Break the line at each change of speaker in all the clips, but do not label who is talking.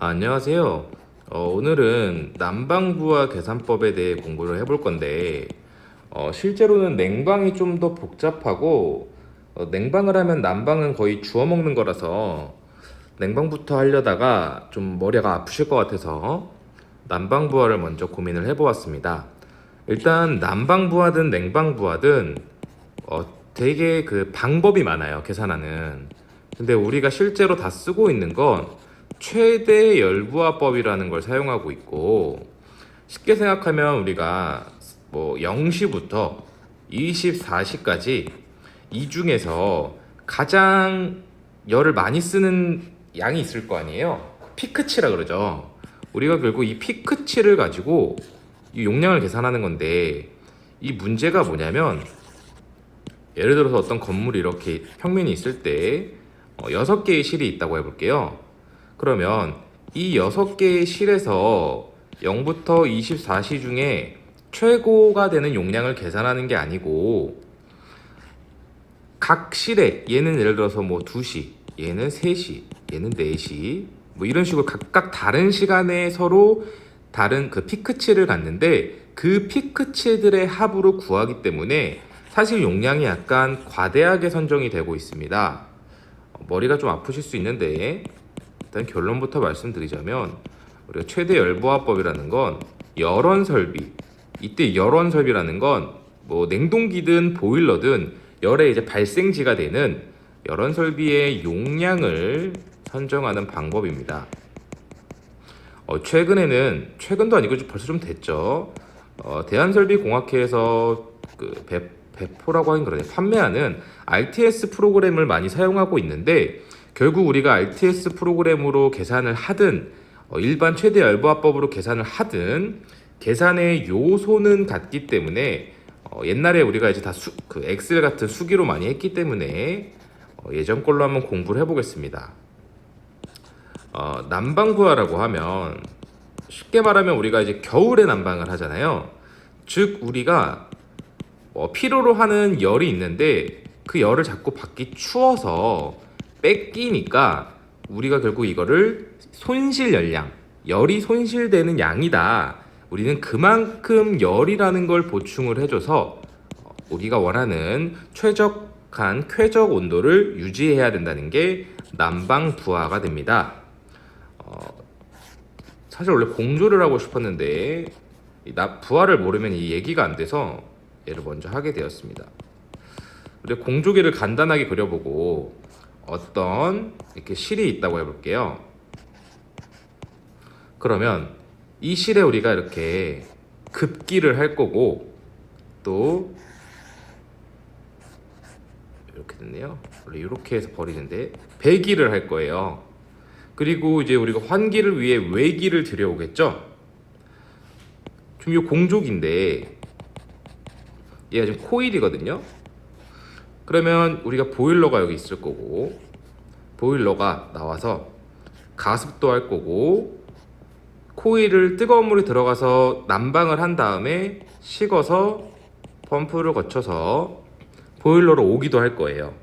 안녕하세요. 오늘은 난방부와 계산법에 대해 공부를 해볼 건데, 실제로는 냉방이 좀 더 복잡하고, 냉방을 하면 난방은 거의 주워 먹는 거라서, 냉방부터 하려다가 좀 머리가 아프실 것 같아서, 난방부화를 먼저 고민을 해보았습니다. 일단, 난방부화든 냉방부화든, 되게 그 방법이 많아요, 계산하는. 근데 우리가 실제로 다 쓰고 있는 건 최대 열부화법이라는 걸 사용하고 있고, 쉽게 생각하면 우리가 뭐 0시부터 24시까지 이 중에서 가장 열을 많이 쓰는 양이 있을 거 아니에요. 피크치라 그러죠. 우리가 결국 이 피크치를 가지고 이 용량을 계산하는 건데, 이 문제가 뭐냐면, 예를 들어서 어떤 건물이 이렇게 평면이 있을 때 6개의 실이 있다고 해볼게요. 그러면 이 6개의 실에서 0부터 24시 중에 최고가 되는 용량을 계산하는 게 아니고, 각 실에 얘는 예를 들어서 뭐 2시, 얘는 3시, 얘는 4시, 뭐 이런 식으로 각각 다른 시간에 서로 다른 그 피크치를 갖는데, 그 피크치들의 합으로 구하기 때문에 사실 용량이 약간 과대하게 선정이 되고 있습니다. 머리가 좀 아프실 수 있는데, 일단 결론부터 말씀드리자면, 우리가 최대 열부화법이라는 건 열원 설비, 이때 열원 설비라는 건 뭐 냉동기든 보일러든 열의 이제 발생지가 되는 열원 설비의 용량을 선정하는 방법입니다. 최근도 아니고 벌써 좀 됐죠. 대한설비공학회에서 그 배포라고 하긴 그러네, 판매하는 RTS 프로그램을 많이 사용하고 있는데, 결국 우리가 RTS 프로그램으로 계산을 하든 일반 최대 열부화법으로 계산을 하든 계산의 요소는 같기 때문에, 옛날에 우리가 이제 다 그 엑셀 같은 수기로 많이 했기 때문에 예전 걸로 한번 공부를 해보겠습니다. 난방부화라고 하면, 쉽게 말하면 우리가 이제 겨울에 난방을 하잖아요. 즉 우리가 필요로 하는 열이 있는데, 그 열을 자꾸 받기 추워서 뺏기니까 우리가 결국 이거를 손실 열량, 열이 손실되는 양이다, 우리는 그만큼 열이라는 걸 보충을 해줘서 우리가 원하는 최적한 쾌적 온도를 유지해야 된다는 게 난방 부하가 됩니다. 사실 원래 공조를 하고 싶었는데 부하를 모르면 이 얘기가 안 돼서 얘를 먼저 하게 되었습니다. 우리 공조기를 간단하게 그려보고 어떤 이렇게 실이 있다고 해볼게요. 그러면 이 실에 우리가 이렇게 급기를 할 거고, 또 이렇게 됐네요. 원래 이렇게 해서 버리는데 배기를 할 거예요. 그리고 이제 우리가 환기를 위해 외기를 들여오겠죠. 지금 이 공조기인데 얘가 지금 코일이거든요. 그러면 우리가 보일러가 여기 있을 거고, 보일러가 나와서 가습도 할 거고, 코일을 뜨거운 물이 들어가서 난방을 한 다음에 식어서 펌프를 거쳐서 보일러로 오기도 할 거예요.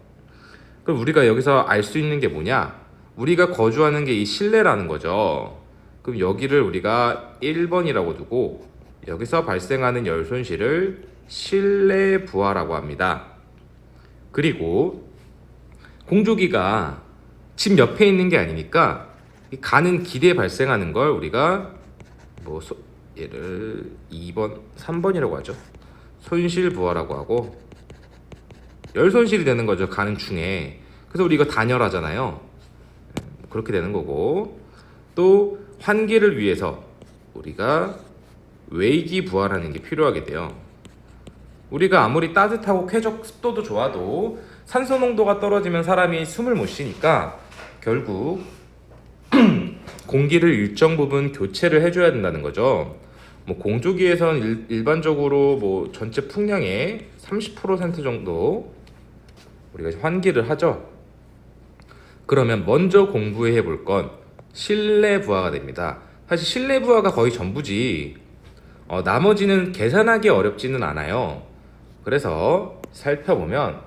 그럼 우리가 여기서 알 수 있는 게 뭐냐? 우리가 거주하는 게 이 실내라는 거죠. 그럼 여기를 우리가 1번이라고 두고, 여기서 발생하는 열 손실을 실내 부하라고 합니다. 그리고 공조기가 집 옆에 있는 게 아니니까 가는 길에 발생하는 걸 우리가 얘를 2번, 3번이라고 하죠. 손실 부하라고 하고, 열 손실이 되는 거죠, 가는 중에. 그래서 우리 이거 단열하잖아요. 그렇게 되는 거고, 또 환기를 위해서 우리가 외기 부하라는 게 필요하게 돼요. 우리가 아무리 따뜻하고 쾌적 습도도 좋아도 산소 농도가 떨어지면 사람이 숨을 못 쉬니까 결국 공기를 일정 부분 교체를 해줘야 된다는 거죠. 뭐 공조기에선 일반적으로 뭐 전체 풍량의 30% 정도 우리가 환기를 하죠. 그러면 먼저 공부해 볼 건 실내 부하가 됩니다. 사실 실내 부하가 거의 전부지, 나머지는 계산하기 어렵지는 않아요. 그래서 살펴보면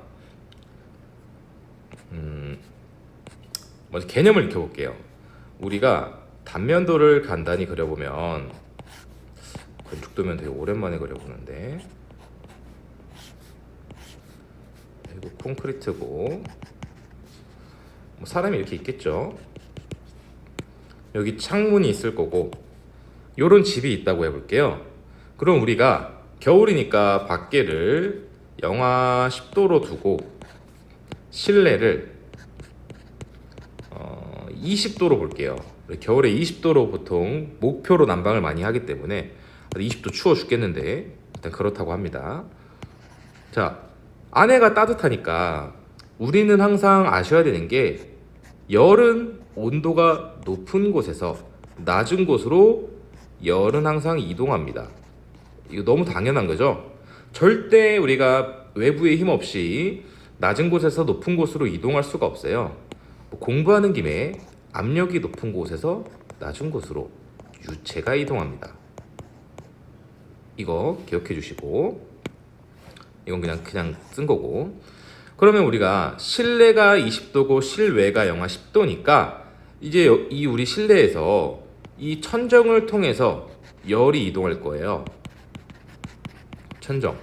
먼저 개념을 익혀볼게요. 우리가 단면도를 간단히 그려보면, 건축도면 되게 오랜만에 그려보는데, 이거 콘크리트고, 뭐 사람이 이렇게 있겠죠. 여기 창문이 있을 거고, 요런 집이 있다고 해볼게요. 그럼 우리가 겨울이니까 밖에를 영하 10도로 두고 실내를 20도로 볼게요. 겨울에 20도로 보통 목표로 난방을 많이 하기 때문에 20도 추워 죽겠는데 일단 그렇다고 합니다. 자, 안에가 따뜻하니까 우리는 항상 아셔야 되는 게, 열은 온도가 높은 곳에서 낮은 곳으로 열은 항상 이동합니다. 이거 너무 당연한 거죠. 절대 우리가 외부의 힘 없이 낮은 곳에서 높은 곳으로 이동할 수가 없어요. 공부하는 김에 압력이 높은 곳에서 낮은 곳으로 유체가 이동합니다. 이거 기억해 주시고, 이건 그냥 쓴 거고. 그러면 우리가 실내가 20도고 실외가 영하 10도니까 이제 이 우리 실내에서 이 천정을 통해서 열이 이동할 거예요. 천정.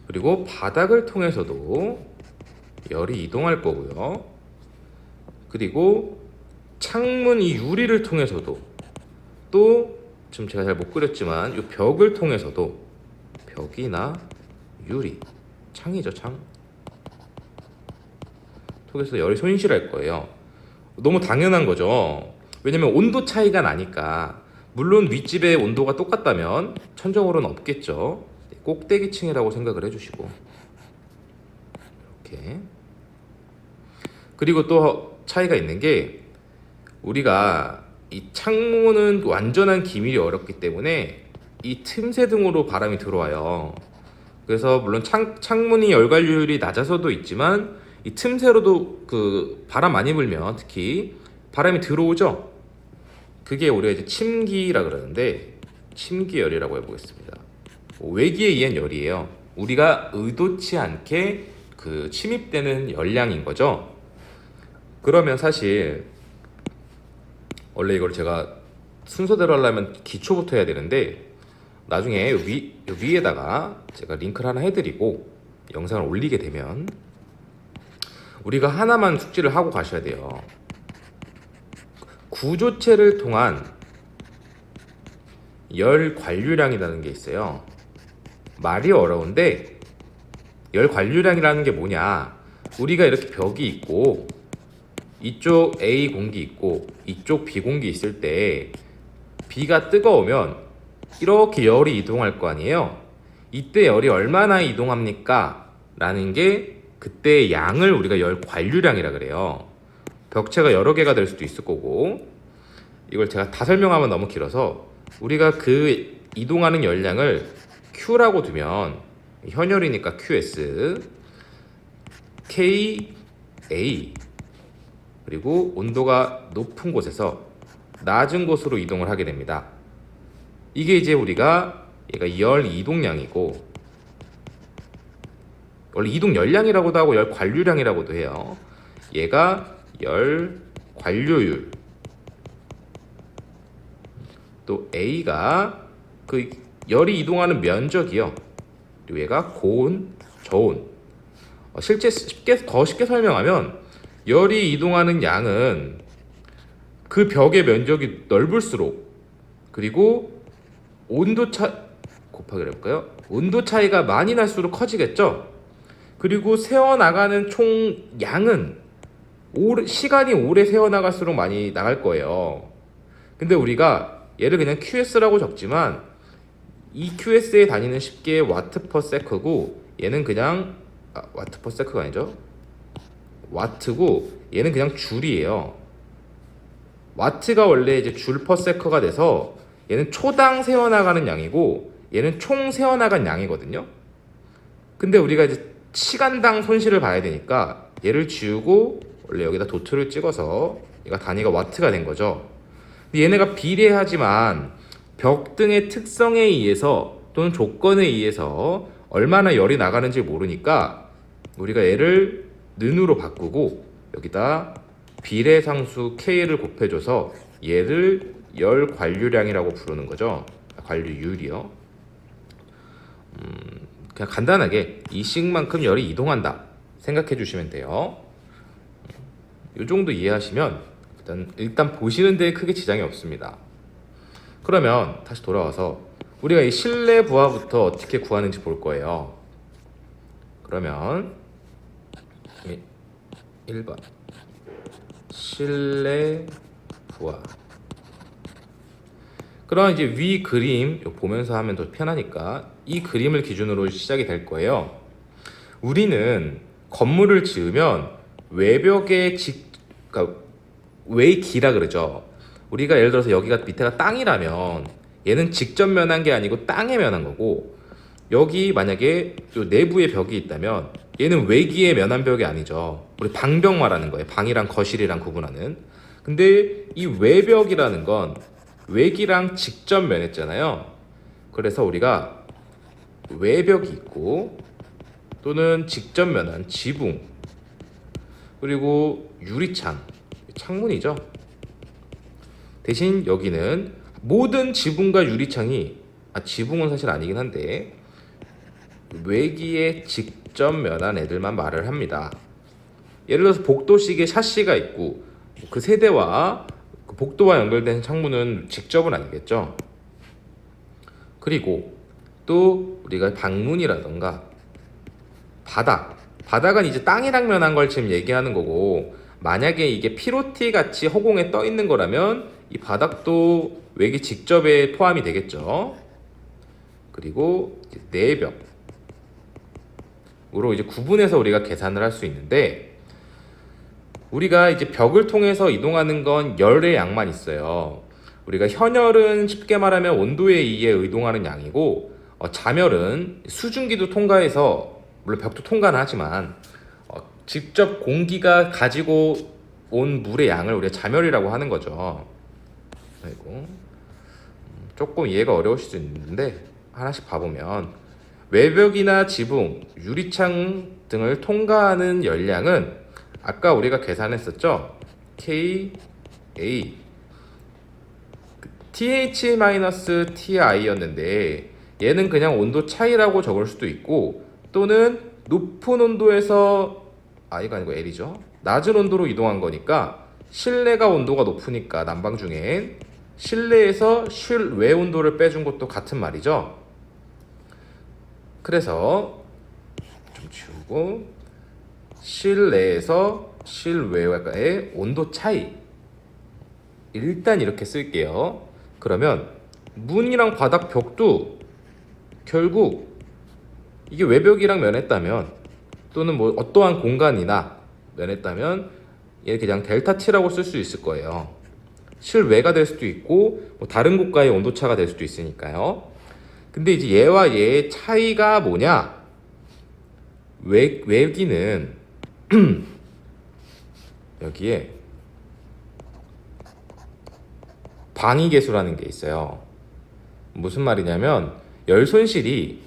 그리고 바닥을 통해서도 열이 이동할 거고요. 그리고 창문 이 유리를 통해서도, 또 지금 제가 잘 못 그렸지만 이 벽을 통해서도, 벽이나 유리, 창이죠, 창. 통해서 열이 손실할 거예요. 너무 당연한 거죠. 왜냐면 온도 차이가 나니까. 물론 윗집의 온도가 똑같다면 천정으로는 없겠죠. 꼭대기층이라고 생각을 해주시고, 이렇게. 그리고 또 차이가 있는 게, 우리가 이 창문은 완전한 기밀이 어렵기 때문에 이 틈새 등으로 바람이 들어와요. 그래서 물론 창문이 열관률이 낮아서도 있지만 이 틈새로도 그 바람 많이 불면 특히 바람이 들어오죠. 그게 우리가 이제 침기라 그러는데, 침기열이라고 해보겠습니다. 외기에 의한 열이에요. 우리가 의도치 않게 그 침입되는 열량인 거죠. 그러면 사실 원래 이걸 제가 순서대로 하려면 기초부터 해야 되는데, 나중에 위에다가 제가 링크를 하나 해드리고 영상을 올리게 되면 우리가 하나만 숙지를 하고 가셔야 돼요. 구조체를 통한 열 관류량이라는 게 있어요. 말이 어려운데, 열 관류량이라는 게 뭐냐, 우리가 이렇게 벽이 있고 이쪽 A 공기 있고 이쪽 B 공기 있을 때 B가 뜨거우면 이렇게 열이 이동할 거 아니에요. 이때 열이 얼마나 이동합니까? 라는 게 그때의 양을 우리가 열 관류량이라 그래요. 벽체가 여러 개가 될 수도 있을 거고, 이걸 제가 다 설명하면 너무 길어서 우리가 그 이동하는 열량을 Q라고 두면, 현열이니까 QS, K, A, 그리고 온도가 높은 곳에서 낮은 곳으로 이동을 하게 됩니다. 이게 이제 우리가 얘가 열 이동량이고, 원래 이동 열량이라고도 하고 열 관류량이라고도 해요. 얘가 열 관료율, 또 A가 그 열이 이동하는 면적이요. 그리고 얘가 고온, 저온. 실제 더 쉽게 설명하면, 열이 이동하는 양은 그 벽의 면적이 넓을수록, 그리고 온도차 곱하기를 해볼까요? 온도 차이가 많이 날수록 커지겠죠. 그리고 새어나가는 총 양은 시간이 오래 새어나갈수록 많이 나갈 거예요. 근데 우리가 얘를 그냥 QS라고 적지만, 이 QS의 단위는 쉽게 와트 퍼 세크고, 얘는 그냥 와트 퍼 세크가 아니죠, 와트고, 얘는 그냥 줄이에요. 와트가 원래 이제 줄 퍼 세커가 돼서 얘는 초당 새어나가는 양이고, 얘는 총 새어나간 양이거든요. 근데 우리가 이제 시간당 손실을 봐야 되니까 얘를 지우고 원래 여기다 도트를 찍어서 얘가 단위가 와트가 된 거죠. 얘네가 비례하지만 벽 등의 특성에 의해서 또는 조건에 의해서 얼마나 열이 나가는지 모르니까 우리가 얘를 는으로 바꾸고 여기다 비례상수 K를 곱해줘서 얘를 열 관류량이라고 부르는 거죠. 관류율이요. 그냥 간단하게 이 씩만큼 열이 이동한다 생각해 주시면 돼요. 이 정도 이해하시면 일단 보시는 데에 크게 지장이 없습니다. 그러면 다시 돌아와서 우리가 이 실내 부하부터 어떻게 구하는지 볼 거예요. 그러면 1번 실내 부하. 그럼 이제 위 그림 보면서 하면 더 편하니까 이 그림을 기준으로 시작이 될 거예요. 우리는 건물을 지으면 외벽의 그러니까 외기라 그러죠. 우리가 예를 들어서 여기가 밑에가 땅이라면 얘는 직접 면한 게 아니고 땅에 면한 거고, 여기 만약에 요 내부에 벽이 있다면 얘는 외기에 면한 벽이 아니죠. 우리 방벽 말하는 거예요. 방이랑 거실이랑 구분하는. 근데 이 외벽이라는 건 외기랑 직접 면했잖아요. 그래서 우리가 외벽이 있고 또는 직접 면한 지붕, 그리고 유리창, 창문이죠. 대신 여기는 모든 지붕과 유리창이, 지붕은 사실 아니긴 한데 외기에 직접 면한 애들만 말을 합니다. 예를 들어서 복도식의 샤시가 있고 그 세대와 그 복도와 연결된 창문은 직접은 아니겠죠. 그리고 또 우리가 방문이라던가 바닥은 이제 땅이랑 면한 걸 지금 얘기하는 거고, 만약에 이게 피로티 같이 허공에 떠 있는 거라면 이 바닥도 외기 직접에 포함이 되겠죠. 그리고 이제 내벽으로 이제 구분해서 우리가 계산을 할 수 있는데, 우리가 이제 벽을 통해서 이동하는 건 열의 양만 있어요. 우리가 현열은 쉽게 말하면 온도에 의해 이동하는 양이고, 자멸은 수증기도 통과해서 물론 벽도 통과는 하지만 직접 공기가 가지고 온 물의 양을 우리가 자멸이라고 하는 거죠. 그리고 조금 이해가 어려우실 수 있는데 하나씩 봐보면, 외벽이나 지붕, 유리창 등을 통과하는 열량은 아까 우리가 계산했었죠. KA TH-TI였는데 얘는 그냥 온도 차이라고 적을 수도 있고, 또는 높은 온도에서 이거 아니고 L이죠. 낮은 온도로 이동한 거니까 실내가 온도가 높으니까 난방 중엔 실내에서 실외 온도를 빼준 것도 같은 말이죠. 그래서 좀 지우고 실내에서 실외의 온도 차이 일단 이렇게 쓸게요. 그러면 문이랑 바닥 벽도 결국 이게 외벽이랑 면했다면, 또는 뭐 어떠한 공간이나 면했다면 얘 그냥 델타 T라고 쓸 수 있을 거예요. 실외가 될 수도 있고 뭐 다른 곳과의 온도차가 될 수도 있으니까요. 근데 이제 얘와 얘의 차이가 뭐냐? 외기는 여기에 방위계수라는 게 있어요. 무슨 말이냐면 열 손실이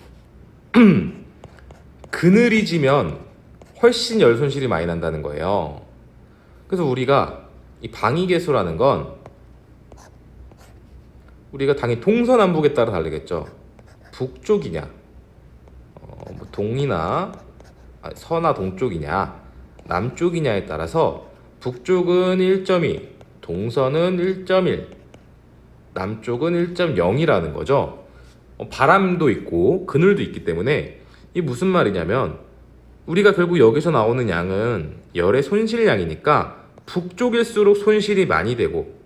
그늘이 지면 훨씬 열 손실이 많이 난다는 거예요. 그래서 우리가 이 방위계수라는 건 우리가 당연히 동서남북에 따라 다르겠죠. 북쪽이냐, 뭐 동이나 서나 동쪽이냐, 남쪽이냐에 따라서 북쪽은 1.2, 동서는 1.1, 남쪽은 1.0이라는 거죠. 바람도 있고 그늘도 있기 때문에 이 무슨 말이냐면 우리가 결국 여기서 나오는 양은 열의 손실량이니까 북쪽일수록 손실이 많이 되고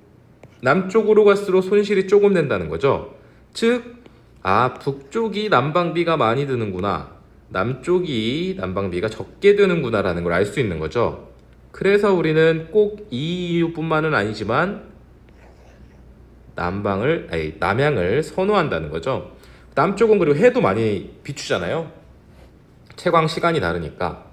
남쪽으로 갈수록 손실이 조금 된다는 거죠. 즉, 북쪽이 난방비가 많이 드는구나, 남쪽이 난방비가 적게 드는구나 라는 걸 알 수 있는 거죠. 그래서 우리는 꼭 이 이유뿐만은 아니지만 남향을 선호한다는 거죠. 남쪽은 그리고 해도 많이 비추잖아요. 채광 시간이 다르니까.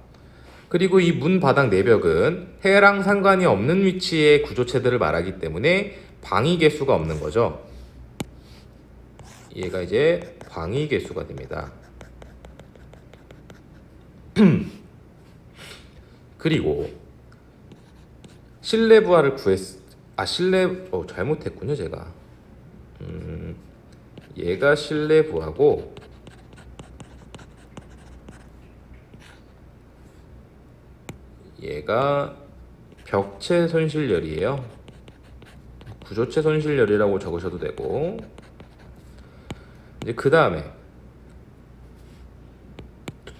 그리고 이 문 바닥 내벽은 해랑 상관이 없는 위치의 구조체들을 말하기 때문에 방위계수가 없는 거죠. 얘가 이제 방위계수가 됩니다. 그리고 실내 부하를 실내 잘못했군요 제가. 얘가 실내 부하고 얘가 벽체 손실열이에요. 구조체 손실열이라고 적으셔도 되고, 이제 그 다음에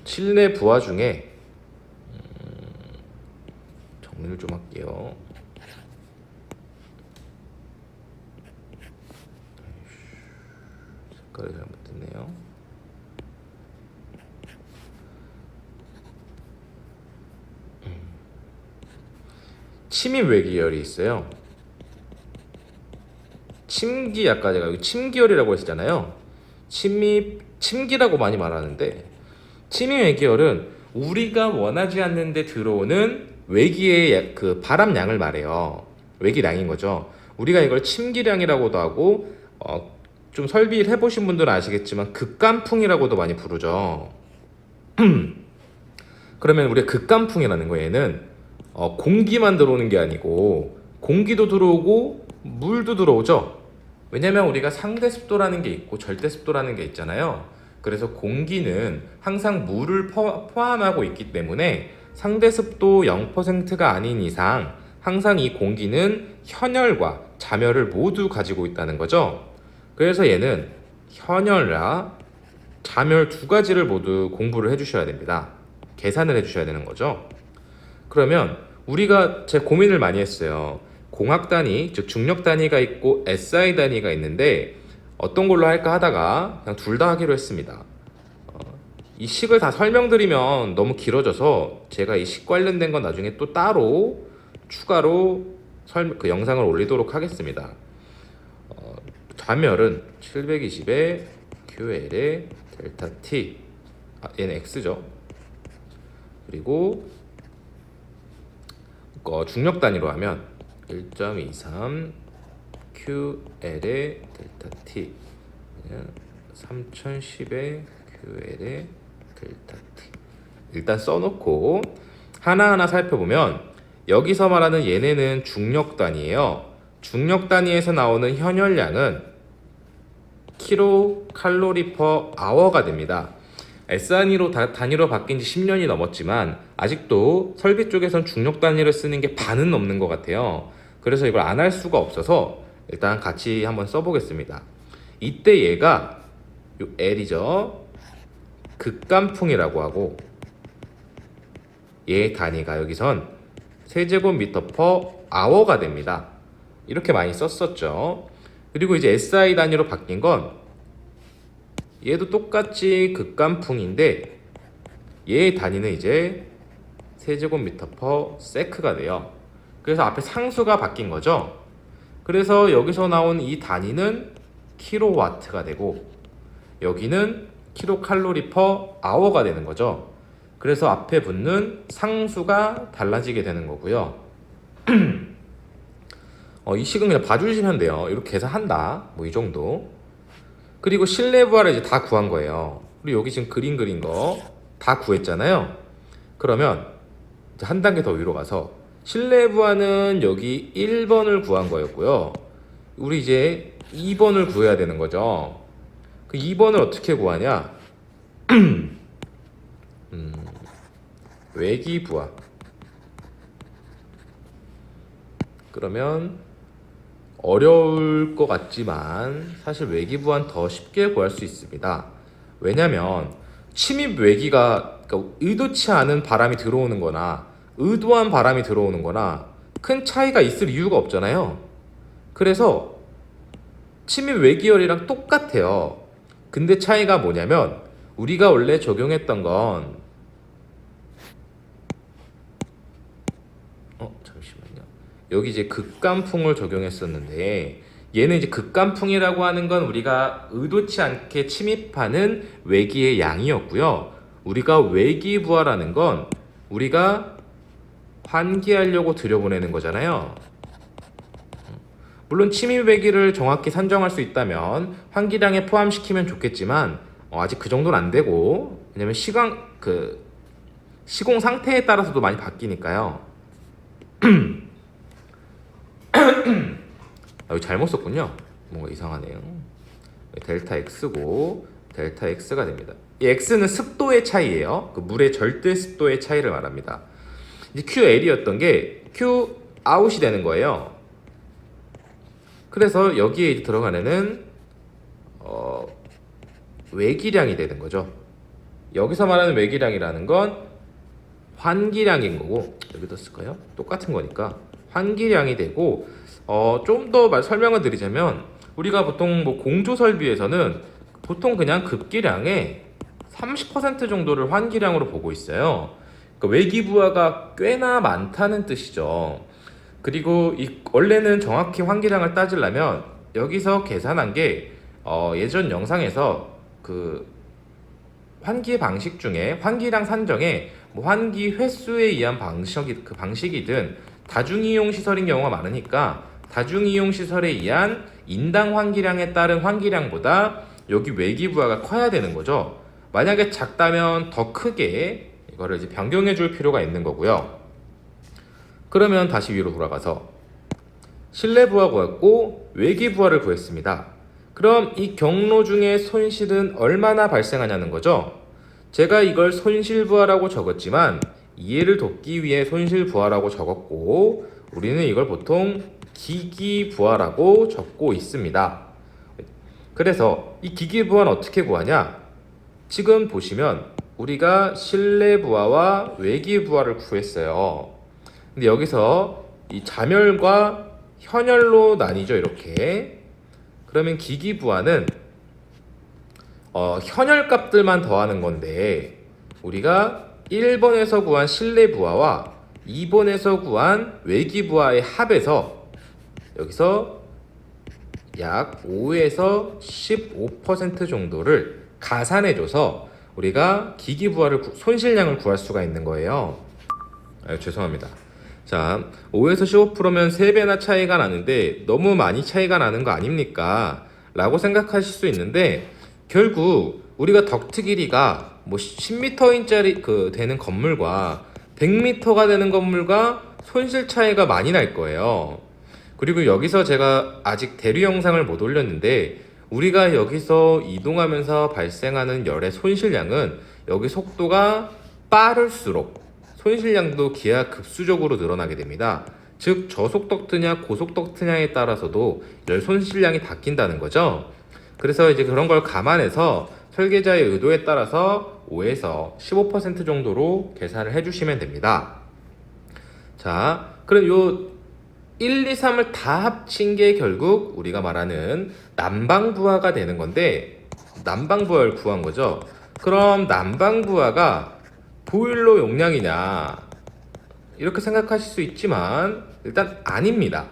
실내 부하 중에 정리를 좀 할게요. 색깔이 잘못됐네요. 침입 외기열이 있어요. 침기, 아까 제가 여기 침기열이라고 했잖아요. 침기라고 많이 말하는데, 침입 외기열은 우리가 원하지 않는데 들어오는 외기의 그 바람량을 말해요. 외기량인 거죠. 우리가 이걸 침기량이라고도 하고, 좀 설비를 해보신 분들은 아시겠지만 극간풍이라고도 많이 부르죠. 그러면 우리가 극간풍이라는 거, 얘는 공기만 들어오는 게 아니고 공기도 들어오고 물도 들어오죠. 왜냐면 우리가 상대 습도라는 게 있고 절대 습도라는 게 있잖아요. 그래서 공기는 항상 물을 포함하고 있기 때문에 상대 습도 0%가 아닌 이상 항상 이 공기는 현열과 자멸을 모두 가지고 있다는 거죠. 그래서 얘는 현열과 자멸 두 가지를 모두 공부를 해주셔야 됩니다. 계산을 해주셔야 되는 거죠. 그러면 우리가 제 고민을 많이 했어요. 공학 단위, 즉 중력 단위가 있고 SI 단위가 있는데 어떤 걸로 할까 하다가 그냥 둘 다 하기로 했습니다. 이 식을 다 설명드리면 너무 길어져서 제가 이 식 관련된 건 나중에 또 따로 추가로 그 영상을 올리도록 하겠습니다. 좌멸은 720에 QL에 델타 T, 얘는 X죠. 그리고 중력 단위로 하면 1.23 QL의 델타 T, 3010의 QL의 델타 T. 일단 써놓고 하나하나 살펴보면, 여기서 말하는 얘네는 중력 단위예요. 중력 단위에서 나오는 현열량은 킬로칼로리 퍼 아워가 됩니다. 단위로 바뀐 지 10년이 넘었지만 아직도 설비 쪽에선 중력 단위를 쓰는 게 반은 넘는 것 같아요. 그래서 이걸 안 할 수가 없어서 일단 같이 한번 써보겠습니다. 이때 얘가 요 L이죠. 극간풍이라고 하고, 얘 단위가 여기선 세제곱미터 퍼 아워가 됩니다. 이렇게 많이 썼었죠. 그리고 이제 SI 단위로 바뀐 건 얘도 똑같이 극간풍인데 얘의 단위는 이제 세제곱미터 퍼 세크가 돼요. 그래서 앞에 상수가 바뀐 거죠. 그래서 여기서 나온 이 단위는 킬로와트가 되고 여기는 킬로칼로리 퍼 아워가 되는 거죠. 그래서 앞에 붙는 상수가 달라지게 되는 거고요. 이 식은 그냥 봐주시면 돼요. 이렇게 계산한다, 뭐 이 정도. 그리고 실내 부하를 이제 다 구한 거예요. 그리고 여기 지금 그림 그린 거 다 구했잖아요. 그러면 이제 한 단계 더 위로 가서 실내 부하는 여기 1번을 구한 거였고요. 우리 이제 2번을 구해야 되는 거죠. 그 2번을 어떻게 구하냐? 외기 부하. 그러면 어려울 것 같지만 사실 외기 부하는 더 쉽게 구할 수 있습니다. 왜냐면 침입 외기가, 그러니까 의도치 않은 바람이 들어오는 거나 의도한 바람이 들어오는 거나 큰 차이가 있을 이유가 없잖아요. 그래서 침입 외기열이랑 똑같아요. 근데 차이가 뭐냐면 우리가 원래 적용했던 건 잠시만요. 여기 이제 극간풍을 적용했었는데 얘는 이제 극간풍이라고 하는 건 우리가 의도치 않게 침입하는 외기의 양이었고요. 우리가 외기 부하라는 건 우리가 환기하려고 들여보내는 거잖아요. 물론 침입 외기를 정확히 산정할 수 있다면 환기량에 포함시키면 좋겠지만 아직 그 정도는 안 되고, 왜냐면 시공 상태에 따라서도 많이 바뀌니까요. 여기 잘못 썼군요. 뭔가 이상하네요. 델타 X고 델타 X가 됩니다. 이 X는 습도의 차이예요. 그 물의 절대 습도의 차이를 말합니다. 이제 QL이었던 게 Q 아웃이 되는 거예요. 그래서 여기에 이제 들어가는 외기량이 되는 거죠. 여기서 말하는 외기량이라는 건 환기량인 거고, 여기다 쓸까요? 똑같은 거니까 환기량이 되고, 좀 더 설명을 드리자면 우리가 보통 뭐 공조 설비에서는 보통 그냥 급기량의 30% 정도를 환기량으로 보고 있어요. 그러니까 외기부하가 꽤나 많다는 뜻이죠. 그리고 원래는 정확히 환기량을 따지려면 여기서 계산한 게 예전 영상에서 그 환기 방식 중에 환기량 산정에 뭐 환기 횟수에 의한 방식이든 다중이용 시설인 경우가 많으니까 다중이용 시설에 의한 인당 환기량에 따른 환기량보다 여기 외기부하가 커야 되는 거죠. 만약에 작다면 더 크게 이거를 이제 변경해 줄 필요가 있는 거고요. 그러면 다시 위로 돌아가서 실내 부하 구했고 외기 부하를 구했습니다. 그럼 이 경로 중에 손실은 얼마나 발생하냐는 거죠. 제가 이걸 손실 부하라고 적었지만 이해를 돕기 위해 손실 부하라고 적었고, 우리는 이걸 보통 기기 부하라고 적고 있습니다. 그래서 이 기기 부하는 어떻게 구하냐? 지금 보시면 우리가 실내 부하와 외기 부하를 구했어요. 근데 여기서 이 자멸과 현열로 나뉘죠, 이렇게. 그러면 기기 부하는 현열 값들만 더하는 건데, 우리가 1번에서 구한 실내 부하와 2번에서 구한 외기 부하의 합에서 여기서 약 5에서 15% 정도를 가산해줘서 우리가 기기 부하를 손실량을 구할 수가 있는 거예요. 죄송합니다. 자, 5에서 15%면 3배나 차이가 나는데 너무 많이 차이가 나는 거 아닙니까? 라고 생각하실 수 있는데, 결국 우리가 덕트 길이가 뭐 10m짜리 되는 건물과 100m가 되는 건물과 손실 차이가 많이 날 거예요. 그리고 여기서 제가 아직 대류 영상을 못 올렸는데, 우리가 여기서 이동하면서 발생하는 열의 손실량은 여기 속도가 빠를수록 손실량도 기하급수적으로 늘어나게 됩니다. 즉 저속 덕트냐 고속 덕트냐에 따라서도 열 손실량이 바뀐다는 거죠. 그래서 이제 그런 걸 감안해서 설계자의 의도에 따라서 5에서 15% 정도로 계산을 해주시면 됩니다. 자, 그럼 요 1, 2, 3을 다 합친 게 결국 우리가 말하는 난방부하가 되는 건데, 난방부하를 구한 거죠. 그럼 난방부하가 보일러 용량이냐, 이렇게 생각하실 수 있지만 일단 아닙니다.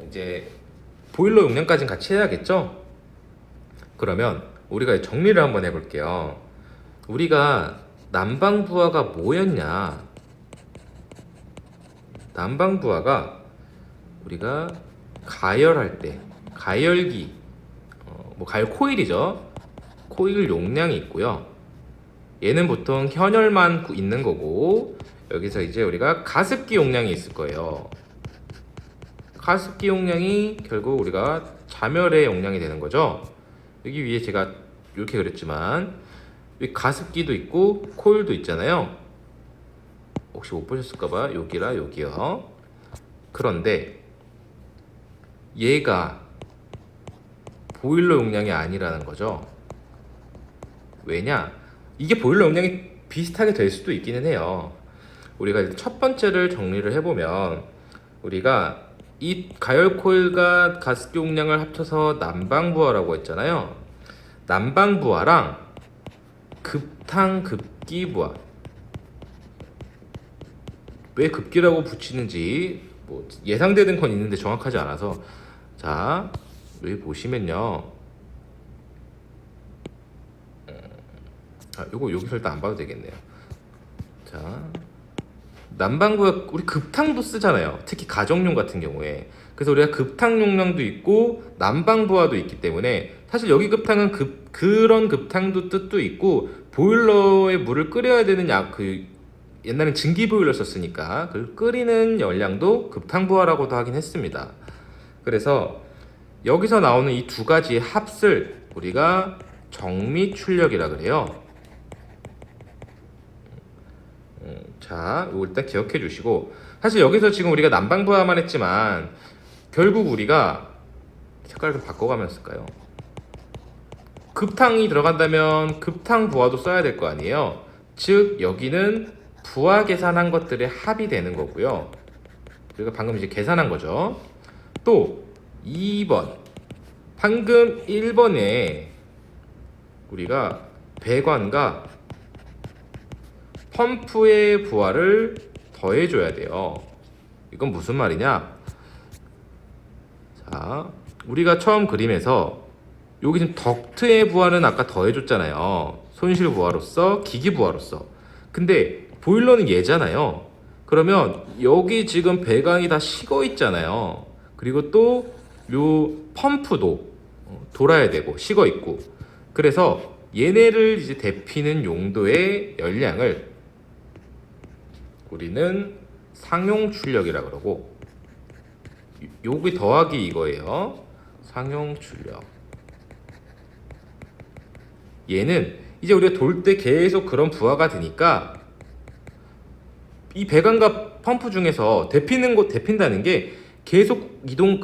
이제 보일러 용량까지는 같이 해야겠죠. 그러면 우리가 정리를 한번 해볼게요. 우리가 난방부하가 뭐였냐? 난방부하가 우리가 가열할 때 가열기, 뭐 가열 코일이죠. 코일 용량이 있고요. 얘는 보통 현열만 있는 거고, 여기서 이제 우리가 가습기 용량이 있을 거예요. 가습기 용량이 결국 우리가 자멸의 용량이 되는 거죠. 여기 위에 제가 이렇게 그렸지만 여기 가습기도 있고 코일도 있잖아요. 혹시 못 보셨을까봐 여기요. 그런데 얘가 보일러 용량이 아니라는 거죠. 왜냐? 이게 보일러 용량이 비슷하게 될 수도 있기는 해요. 우리가 첫 번째를 정리를 해보면, 우리가 이 가열 코일과 가습기 용량을 합쳐서 난방부하라고 했잖아요. 난방부하랑 급탕 급기 부하, 왜 급기라고 붙이는지 뭐 예상되는 건 있는데 정확하지 않아서, 자 여기 보시면요, 요거 여기서 일단 안 봐도 되겠네요. 자, 난방부하 우리 급탕도 쓰잖아요. 특히 가정용 같은 경우에. 그래서 우리가 급탕 용량도 있고 난방부하도 있기 때문에, 사실 여기 급탕은 그런 급탕도 뜻도 있고, 보일러에 물을 끓여야 되는 옛날엔 증기 보일러 썼으니까 그 끓이는 열량도 급탕 부하라고도 하긴 했습니다. 그래서 여기서 나오는 이 두 가지의 합을 우리가 정미 출력이라 그래요. 자, 이거 일단 기억해 주시고, 사실 여기서 지금 우리가 난방 부하만 했지만 결국 우리가 색깔 좀 바꿔가면 쓸까요? 급탕이 들어간다면 급탕 부하도 써야 될 거 아니에요. 즉 여기는 부하 계산한 것들의 합이 되는 거고요. 우리가 방금 이제 계산한 거죠. 또 2번, 방금 1번에 우리가 배관과 펌프의 부하를 더해줘야 돼요. 이건 무슨 말이냐? 자, 우리가 처음 그림에서 여기 지금 덕트의 부하는 아까 더해줬잖아요. 손실 부하로서, 기기 부하로서. 근데 보일러는 얘잖아요. 그러면 여기 지금 배관이 다 식어 있잖아요. 그리고 또 요 펌프도 돌아야 되고 식어 있고. 그래서 얘네를 이제 데피는 용도의 열량을 우리는 상용 출력이라 그러고, 여기 더하기 이거예요. 상용 출력. 얘는 이제 우리가 돌 때 계속 그런 부하가 되니까 이 배관과 펌프 중에서 데핀다는 게 계속 이동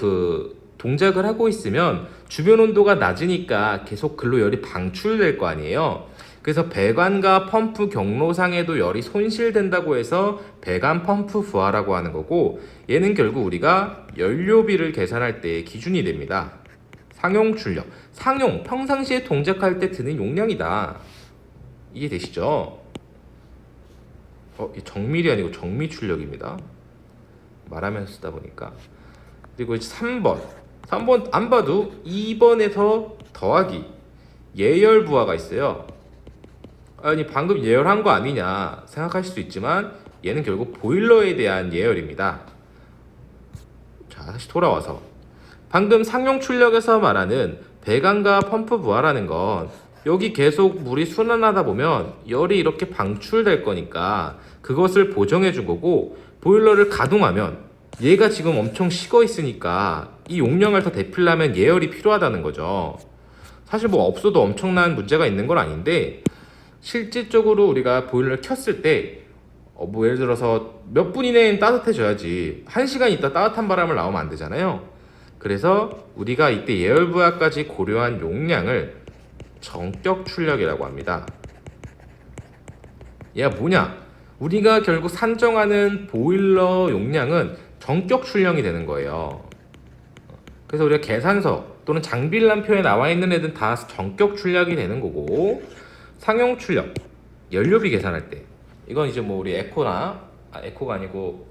동작을 하고 있으면 주변 온도가 낮으니까 계속 글로 열이 방출될 거 아니에요. 그래서 배관과 펌프 경로상에도 열이 손실된다고 해서 배관 펌프 부하라고 하는 거고, 얘는 결국 우리가 연료비를 계산할 때의 기준이 됩니다. 상용 출력. 상용, 평상시에 동작할 때 드는 용량이다. 이해되시죠? 정밀이 아니고 정미 출력입니다. 말하면서 쓰다 보니까. 그리고 이제 3번 안 봐도 2번에서 더하기 예열 부하가 있어요. 아니 방금 예열한 거 아니냐 생각하실 수 있지만 얘는 결국 보일러에 대한 예열입니다. 자, 다시 돌아와서 방금 상용 출력에서 말하는 배관과 펌프 부하라는 건 여기 계속 물이 순환하다 보면 열이 이렇게 방출될 거니까 그것을 보정해 준 거고, 보일러를 가동하면 얘가 지금 엄청 식어 있으니까 이 용량을 더 데피려면 예열이 필요하다는 거죠. 사실 뭐 없어도 엄청난 문제가 있는 건 아닌데, 실질적으로 우리가 보일러를 켰을 때 뭐 예를 들어서 몇 분 이내엔 따뜻해져야지 1시간 있다 따뜻한 바람을 나오면 안 되잖아요. 그래서 우리가 이때 예열 부하까지 고려한 용량을 정격 출력이라고 합니다. 얘가 뭐냐? 우리가 결국 산정하는 보일러 용량은 정격 출력이 되는 거예요. 그래서 우리가 계산서 또는 장비란표에 나와 있는 애들은 다 정격 출력이 되는 거고, 상용 출력, 연료비 계산할 때 이건 이제 뭐 우리 에코가 아니고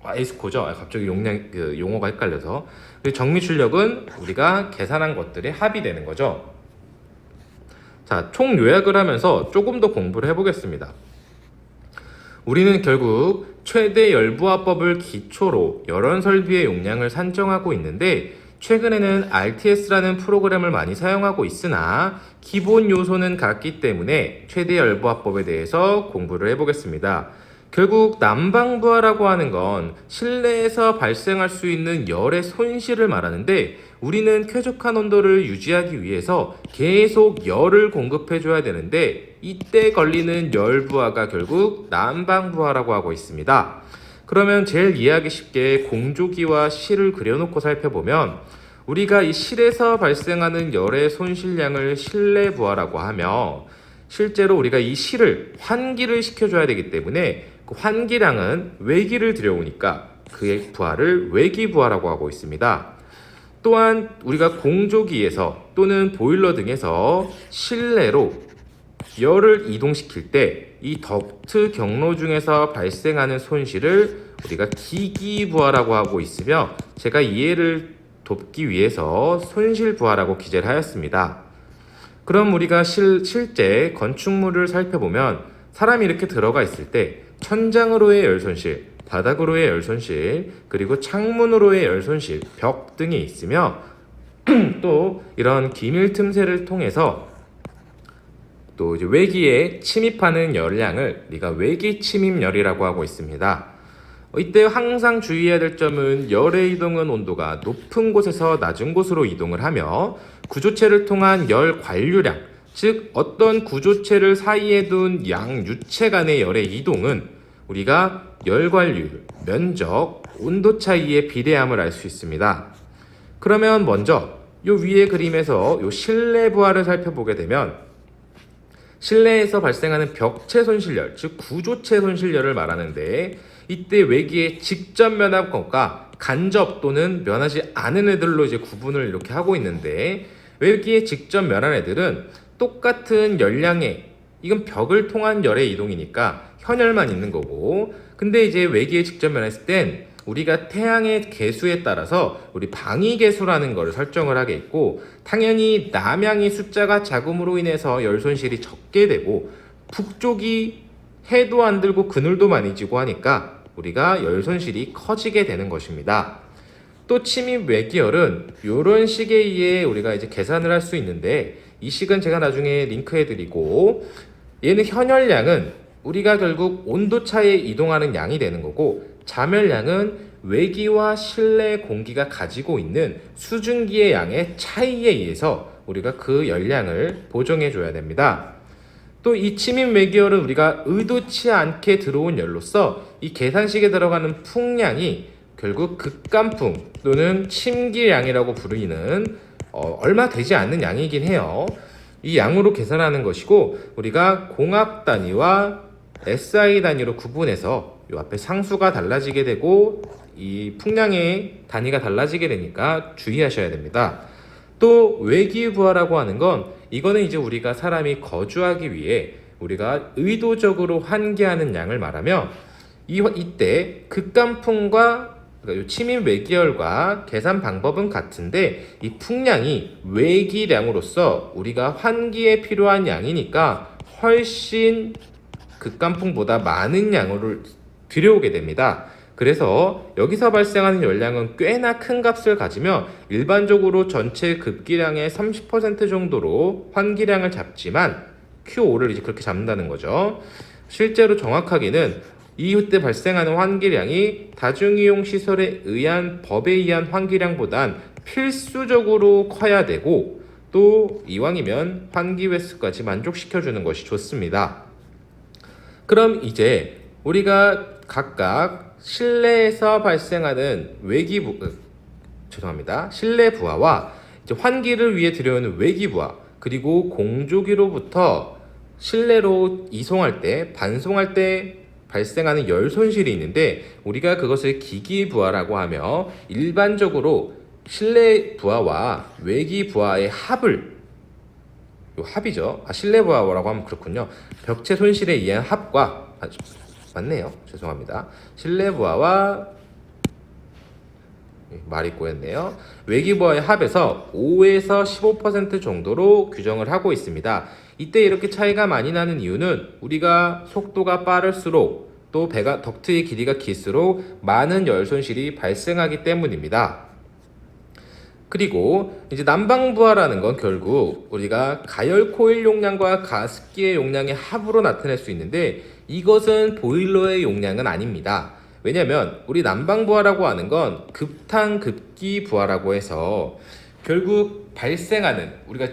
에스코죠. 갑자기 용어가 헷갈려서. 정미 출력은 우리가 계산한 것들의 합이 되는 거죠. 자, 총 요약을 하면서 조금 더 공부를 해보겠습니다. 우리는 결국 최대 열부하법을 기초로 열원 설비의 용량을 산정하고 있는데, 최근에는 RTS라는 프로그램을 많이 사용하고 있으나 기본 요소는 같기 때문에 최대 열부하법에 대해서 공부를 해보겠습니다. 결국 난방부하라고 하는 건 실내에서 발생할 수 있는 열의 손실을 말하는데, 우리는 쾌적한 온도를 유지하기 위해서 계속 열을 공급해줘야 되는데, 이때 걸리는 열부하가 결국 난방부하라고 하고 있습니다. 그러면 제일 이해하기 쉽게 공조기와 실을 그려놓고 살펴보면, 우리가 이 실에서 발생하는 열의 손실량을 실내 부하라고 하며, 실제로 우리가 이 실을 환기를 시켜줘야 되기 때문에 그 환기량은 외기를 들여오니까 그의 부하를 외기 부하라고 하고 있습니다. 또한 우리가 공조기에서 또는 보일러 등에서 실내로 열을 이동시킬 때 이 덕트 경로 중에서 발생하는 손실을 우리가 기기 부하라고 하고 있으며, 제가 이해를 돕기 위해서 손실 부하라고 기재를 하였습니다. 그럼 우리가 실제 건축물을 살펴보면 사람이 이렇게 들어가 있을 때 천장으로의 열 손실, 바닥으로의 열 손실, 그리고 창문으로의 열 손실, 벽 등이 있으며 또 이런 기밀 틈새를 통해서 또 이제 외기에 침입하는 열량을 우리가 외기 침입열이라고 하고 있습니다. 이때 항상 주의해야 될 점은 열의 이동은 온도가 높은 곳에서 낮은 곳으로 이동을 하며 구조체를 통한 열 관류량, 즉 어떤 구조체를 사이에 둔 양유체 간의 열의 이동은 우리가 열 관류율, 면적, 온도 차이의 비례함을 알 수 있습니다. 그러면 먼저 요 위의 그림에서 요 실내 부하를 살펴보게 되면 실내에서 발생하는 벽체 손실열, 즉 구조체 손실열을 말하는데 이때 외기의 직접 면합권과 간접 또는 면하지 않은 애들로 이제 구분을 이렇게 하고 있는데 외기에 직접 면한 애들은 똑같은 열량의 이건 벽을 통한 열의 이동이니까 현열만 있는 거고 근데 이제 외기에 직접 면했을 땐 우리가 태양의 개수에 따라서 우리 방위 개수라는 거를 설정을 하게 있고 당연히 남양의 숫자가 작음으로 인해서 열 손실이 적게 되고 북쪽이 해도 안 들고 그늘도 많이 지고 하니까 우리가 열 손실이 커지게 되는 것입니다. 또 침입 외기열은 이런 식에 의해 우리가 이제 계산을 할 수 있는데 이 식은 제가 나중에 링크해 드리고 얘는 현열량은 우리가 결국 온도 차에 이동하는 양이 되는 거고 자멸량은 외기와 실내 공기가 가지고 있는 수증기의 양의 차이에 의해서 우리가 그 열량을 보정해 줘야 됩니다. 또 이 침입 외기열은 우리가 의도치 않게 들어온 열로서 이 계산식에 들어가는 풍량이 결국 극간풍 또는 침기량이라고 부르는 얼마 되지 않는 양이긴 해요. 이 양으로 계산하는 것이고 우리가 공압 단위와 SI 단위로 구분해서 이 앞에 상수가 달라지게 되고 이 풍량의 단위가 달라지게 되니까 주의하셔야 됩니다. 또 외기부하라고 하는 건 이거는 이제 우리가 사람이 거주하기 위해 우리가 의도적으로 환기하는 양을 말하며 이때 극간풍과 그러니까 침입 외기열과 계산 방법은 같은데 이 풍량이 외기량으로서 우리가 환기에 필요한 양이니까 훨씬 극간풍보다 많은 양을 들여오게 됩니다. 그래서 여기서 발생하는 열량은 꽤나 큰 값을 가지며 일반적으로 전체 급기량의 30% 정도로 환기량을 잡지만 Q5를 이제 그렇게 잡는다는 거죠. 실제로 정확하게는 이때 발생하는 환기량이 다중이용 시설에 의한 법에 의한 환기량보단 필수적으로 커야 되고 또 이왕이면 환기 횟수까지 만족시켜주는 것이 좋습니다. 그럼 이제 우리가 각각 실내에서 발생하는 실내 부하와 이제 환기를 위해 들여오는 외기 부하 그리고 공조기로부터 실내로 이송할 때 반송할 때 발생하는 열 손실이 있는데 우리가 그것을 기기 부하라고 하며 일반적으로 실내 부하와 외기 부하의 합이죠. 실내 부하라고 하면 그렇군요. 벽체 손실에 의한 합과 맞네요. 죄송합니다. 실내 부하와 말이 꼬였네요. 외기 부하의 합에서 5에서 15% 정도로 규정을 하고 있습니다. 이때 이렇게 차이가 많이 나는 이유는 우리가 속도가 빠를수록 또 덕트의 길이가 길수록 많은 열 손실이 발생하기 때문입니다. 그리고 이제 난방부하라는 건 결국 우리가 가열 코일 용량과 가습기의 용량의 합으로 나타낼 수 있는데 이것은 보일러의 용량은 아닙니다. 왜냐하면 우리 난방부하라고 하는 건 급탕급기 부하라고 해서 결국 발생하는 우리가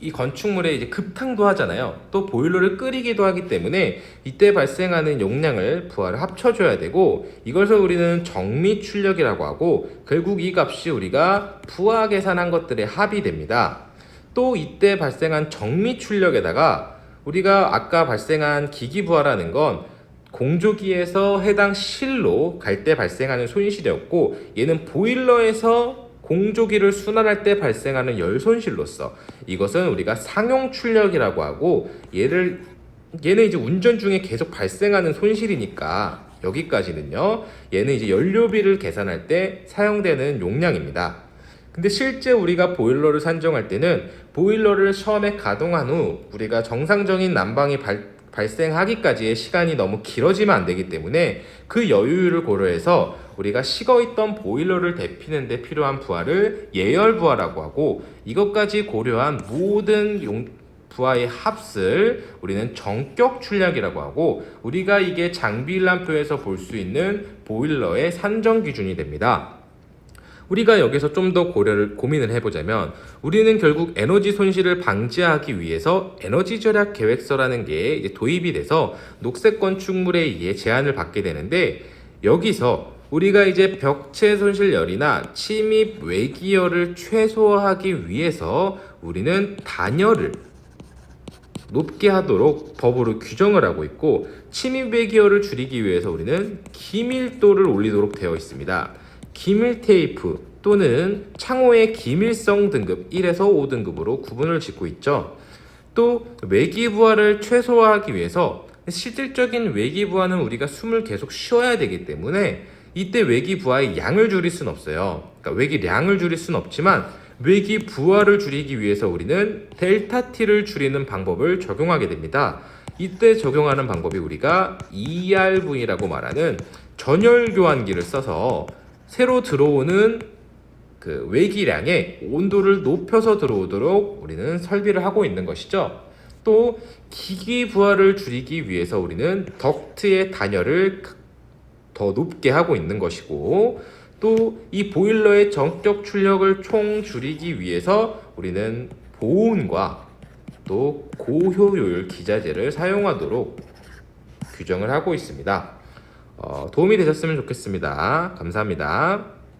이 건축물에 이제 급탕도 하잖아요. 또 보일러를 끓이기도 하기 때문에 이때 발생하는 용량을 부하를 합쳐줘야 되고 이것을 우리는 정미 출력이라고 하고 결국 이 값이 우리가 부하 계산한 것들의 합이 됩니다. 또 이때 발생한 정미 출력에다가 우리가 아까 발생한 기기 부하라는 건 공조기에서 해당 실로 갈 때 발생하는 손실이었고 얘는 보일러에서 공조기를 순환할 때 발생하는 열 손실로서 이것은 우리가 상용 출력이라고 하고 얘는 이제 운전 중에 계속 발생하는 손실이니까 여기까지는요. 얘는 이제 연료비를 계산할 때 사용되는 용량입니다. 근데 실제 우리가 보일러를 산정할 때는 보일러를 처음에 가동한 후 우리가 정상적인 난방이 발생하기까지의 시간이 너무 길어지면 안 되기 때문에 그 여유를 고려해서 우리가 식어있던 보일러를 데피는 데 필요한 부하를 예열 부하라고 하고 이것까지 고려한 모든 부하의 합을 우리는 정격 출력이라고 하고, 우리가 이게 장비 일람표에서 볼 수 있는 보일러의 산정 기준이 됩니다. 우리가 여기서 좀 더 고민을 해보자면, 우리는 결국 에너지 손실을 방지하기 위해서 에너지 절약 계획서라는 게 이제 도입이 돼서 녹색 건축물에 의해 제한을 받게 되는데, 여기서 우리가 이제 벽체 손실열이나 침입 외기열을 최소화하기 위해서 우리는 단열을 높게 하도록 법으로 규정을 하고 있고, 침입 외기열을 줄이기 위해서 우리는 기밀도를 올리도록 되어 있습니다. 기밀 테이프 또는 창호의 기밀성 등급 1에서 5등급으로 구분을 짓고 있죠. 또 외기 부하를 최소화하기 위해서, 실질적인 외기 부하는 우리가 숨을 계속 쉬어야 되기 때문에 이때 외기 부하의 양을 줄일 수는 없어요. 그러니까 외기량을 줄일 수는 없지만 외기 부하를 줄이기 위해서 우리는 델타 T를 줄이는 방법을 적용하게 됩니다. 이때 적용하는 방법이 우리가 ERV라고 말하는 전열 교환기를 써서 새로 들어오는 그 외기량의 온도를 높여서 들어오도록 우리는 설비를 하고 있는 것이죠. 또 기기 부하를 줄이기 위해서 우리는 덕트의 단열을 더 높게 하고 있는 것이고, 또 이 보일러의 정격 출력을 총 줄이기 위해서 우리는 보온과 또 고효율 기자재를 사용하도록 규정을 하고 있습니다. 도움이 되셨으면 좋겠습니다. 감사합니다.